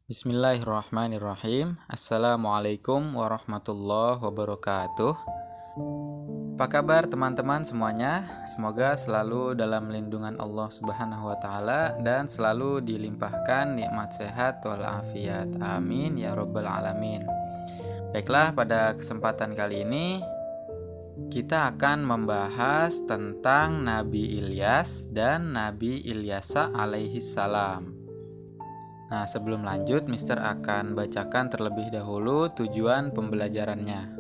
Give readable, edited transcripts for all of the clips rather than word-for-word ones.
Bismillahirrahmanirrahim. Assalamualaikum warahmatullahi wabarakatuh. Apa kabar teman-teman semuanya? Semoga selalu dalam lindungan Allah Subhanahu wa taala dan selalu dilimpahkan nikmat sehat walafiat. Amin ya rabbal alamin. Baiklah, pada kesempatan kali ini kita akan membahas tentang Nabi Ilyas dan Nabi Ilyasa alaihi salam. Nah, sebelum lanjut, Mister akan bacakan terlebih dahulu tujuan pembelajarannya.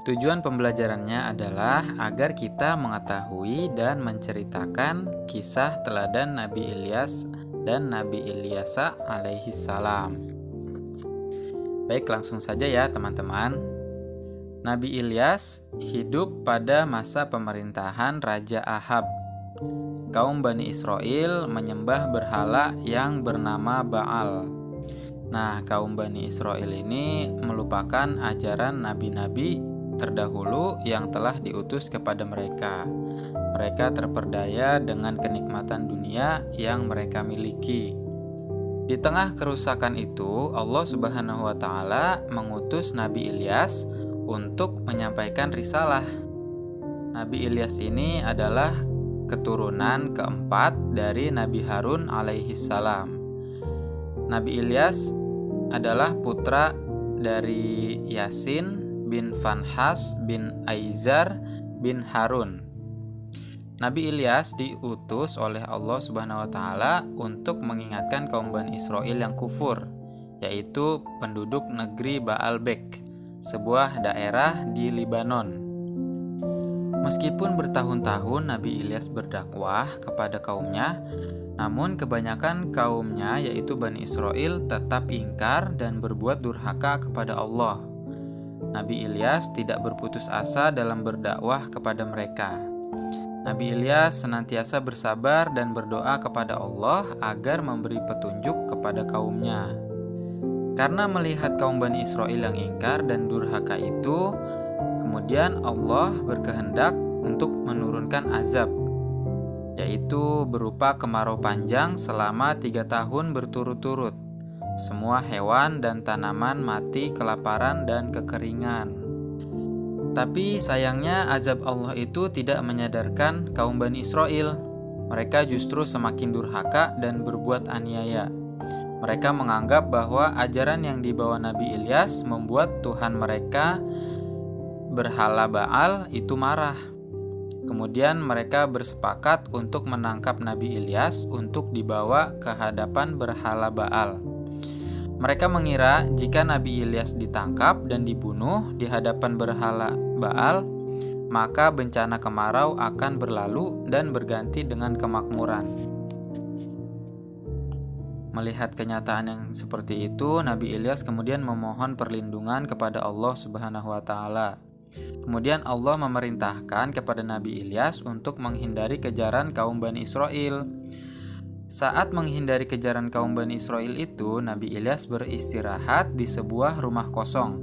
Tujuan pembelajarannya adalah agar kita mengetahui dan menceritakan kisah teladan Nabi Ilyas dan Nabi Ilyasa alaihi salam. Baik, langsung saja ya teman-teman. Nabi Ilyas hidup pada masa pemerintahan Raja Ahab. Kaum Bani Israel menyembah berhala yang bernama Baal. Nah, kaum Bani Israel ini melupakan ajaran nabi-nabi terdahulu yang telah diutus kepada mereka. Mereka terperdaya dengan kenikmatan dunia yang mereka miliki. Di tengah kerusakan itu, Allah Subhanahu wa taala mengutus Nabi Ilyas untuk menyampaikan risalah. Nabi Ilyas ini adalah keturunan keempat dari Nabi Harun alaihi salam. Nabi Ilyas adalah putra dari Yasin bin Fanhas bin Aizar bin Harun. Nabi Ilyas diutus oleh Allah Subhanahu wa taala untuk mengingatkan kaum Bani Israel yang kufur, yaitu penduduk negeri Baalbek, sebuah daerah di Libanon. Meskipun bertahun-tahun Nabi Ilyas berdakwah kepada kaumnya, namun kebanyakan kaumnya yaitu Bani Israel tetap ingkar dan berbuat durhaka kepada Allah. Nabi Ilyas tidak berputus asa dalam berdakwah kepada mereka. Nabi Ilyas senantiasa bersabar dan berdoa kepada Allah agar memberi petunjuk kepada kaumnya. Karena melihat kaum Bani Israel yang ingkar dan durhaka itu, kemudian Allah berkehendak untuk menurunkan azab, yaitu berupa kemarau panjang selama 3 tahun berturut-turut. Semua hewan dan tanaman mati kelaparan dan kekeringan. Tapi sayangnya azab Allah itu tidak menyadarkan kaum Bani Israel. Mereka justru semakin durhaka dan berbuat aniaya. Mereka menganggap bahwa ajaran yang dibawa Nabi Ilyas membuat Tuhan mereka berhala Baal itu marah. Kemudian mereka bersepakat untuk menangkap Nabi Ilyas untuk dibawa ke hadapan berhala Baal. Mereka mengira jika Nabi Ilyas ditangkap dan dibunuh di hadapan berhala Baal, maka bencana kemarau akan berlalu dan berganti dengan kemakmuran. Melihat kenyataan yang seperti itu, Nabi Ilyas kemudian memohon perlindungan kepada Allah Subhanahu wa taala. Kemudian Allah memerintahkan kepada Nabi Ilyas untuk menghindari kejaran kaum Bani Israel. Saat menghindari kejaran kaum Bani Israel itu, Nabi Ilyas beristirahat di sebuah rumah kosong.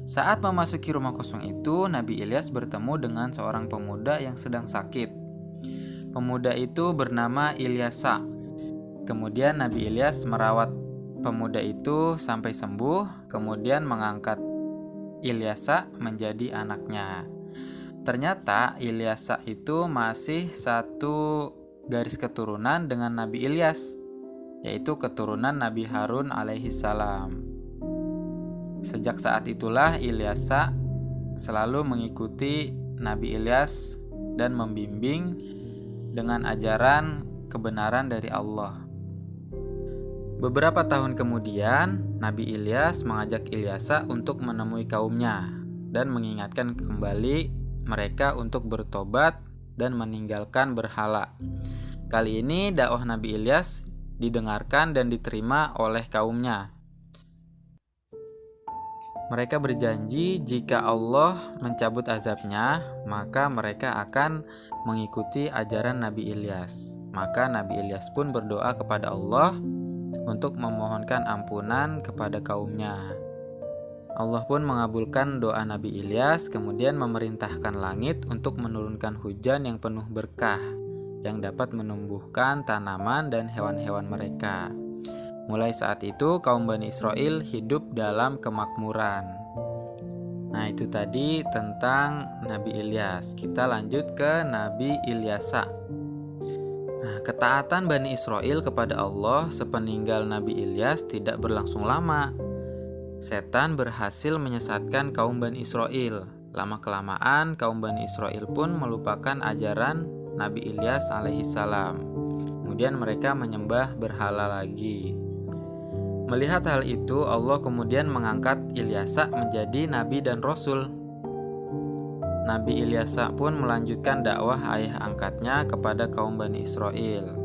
Saat memasuki rumah kosong itu, Nabi Ilyas bertemu dengan seorang pemuda yang sedang sakit. Pemuda itu bernama Ilyasa. Kemudian Nabi Ilyas merawat pemuda itu sampai sembuh, kemudian mengangkat Ilyasa menjadi anaknya. Ternyata Ilyasa itu masih satu garis keturunan dengan Nabi Ilyas, yaitu keturunan Nabi Harun alaihi salam. Sejak saat itulah Ilyasa selalu mengikuti Nabi Ilyas dan membimbing dengan ajaran kebenaran dari Allah. Beberapa tahun kemudian, Nabi Ilyas mengajak Ilyasa untuk menemui kaumnya dan mengingatkan kembali mereka untuk bertobat dan meninggalkan berhala. Kali ini dakwah Nabi Ilyas didengarkan dan diterima oleh kaumnya. Mereka berjanji jika Allah mencabut azabnya, maka mereka akan mengikuti ajaran Nabi Ilyas. Maka Nabi Ilyas pun berdoa kepada Allah untuk memohonkan ampunan kepada kaumnya. Allah pun mengabulkan doa Nabi Ilyas, kemudian memerintahkan langit untuk menurunkan hujan yang penuh berkah, yang dapat menumbuhkan tanaman dan hewan-hewan mereka. Mulai saat itu kaum Bani Israel hidup dalam kemakmuran. Nah, itu tadi tentang Nabi Ilyas. Kita lanjut ke Nabi Ilyasa. Nah, ketaatan Bani Israel kepada Allah sepeninggal Nabi Ilyas tidak berlangsung lama. Setan berhasil menyesatkan kaum Bani Israel. Lama-kelamaan kaum Bani Israel pun melupakan ajaran Nabi Ilyas alaihissalam. Kemudian mereka menyembah berhala lagi. Melihat hal itu, Allah kemudian mengangkat Ilyasa menjadi nabi dan rasul. Nabi Ilyasa pun melanjutkan dakwah ayah angkatnya kepada kaum Bani Israel.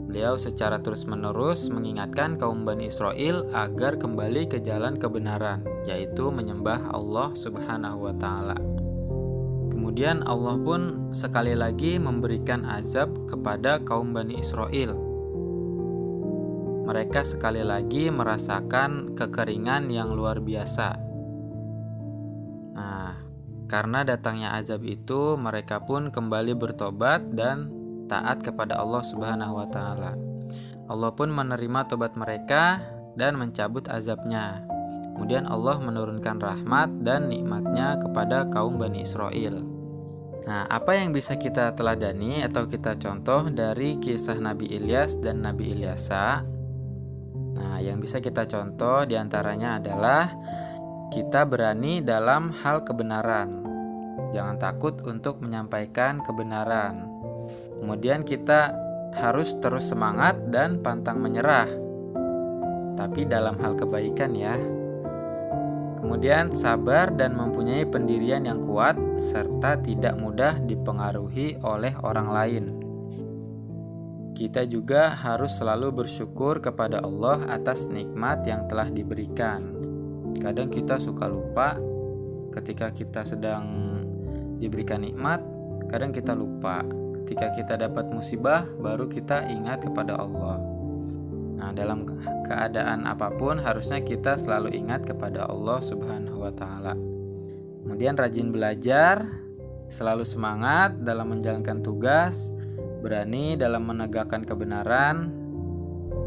Beliau secara terus-menerus mengingatkan kaum Bani Israel agar kembali ke jalan kebenaran, yaitu menyembah Allah Subhanahu wa Ta'ala. Kemudian Allah pun sekali lagi memberikan azab kepada kaum Bani Israel. Mereka sekali lagi merasakan kekeringan yang luar biasa. Nah, karena datangnya azab itu, mereka pun kembali bertobat dan taat kepada Allah Subhanahu wa Ta'ala. Allah pun menerima tobat mereka dan mencabut azabnya. Kemudian Allah menurunkan rahmat dan nikmatnya kepada kaum Bani Israel. Nah, apa yang bisa kita teladani atau kita contoh dari kisah Nabi Ilyas dan Nabi Ilyasa? Nah, yang bisa kita contoh diantaranya adalah kita berani dalam hal kebenaran. Jangan takut untuk menyampaikan kebenaran. Kemudian kita harus terus semangat dan pantang menyerah, tapi dalam hal kebaikan ya. Kemudian sabar dan mempunyai pendirian yang kuat serta tidak mudah dipengaruhi oleh orang lain. Kita juga harus selalu bersyukur kepada Allah atas nikmat yang telah diberikan. Kadang kita suka lupa ketika kita sedang diberikan nikmat, kadang kita lupa. Ketika kita dapat musibah, baru kita ingat kepada Allah. Nah, dalam keadaan apapun harusnya kita selalu ingat kepada Allah Subhanahu wa Ta'ala. Kemudian rajin belajar, selalu semangat dalam menjalankan tugas, berani dalam menegakkan kebenaran,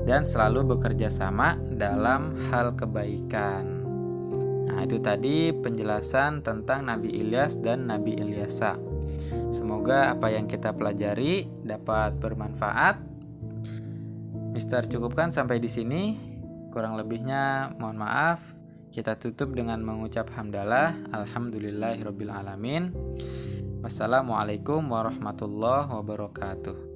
dan selalu bekerja sama dalam hal kebaikan. Nah, itu tadi penjelasan tentang Nabi Ilyas dan Nabi Ilyasa. Semoga apa yang kita pelajari dapat bermanfaat. Mister cukupkan sampai di sini. Kurang lebihnya mohon maaf. Kita tutup dengan mengucap hamdalah. Alhamdulillahirabbil alamin. Wassalamualaikum warahmatullahi wabarakatuh.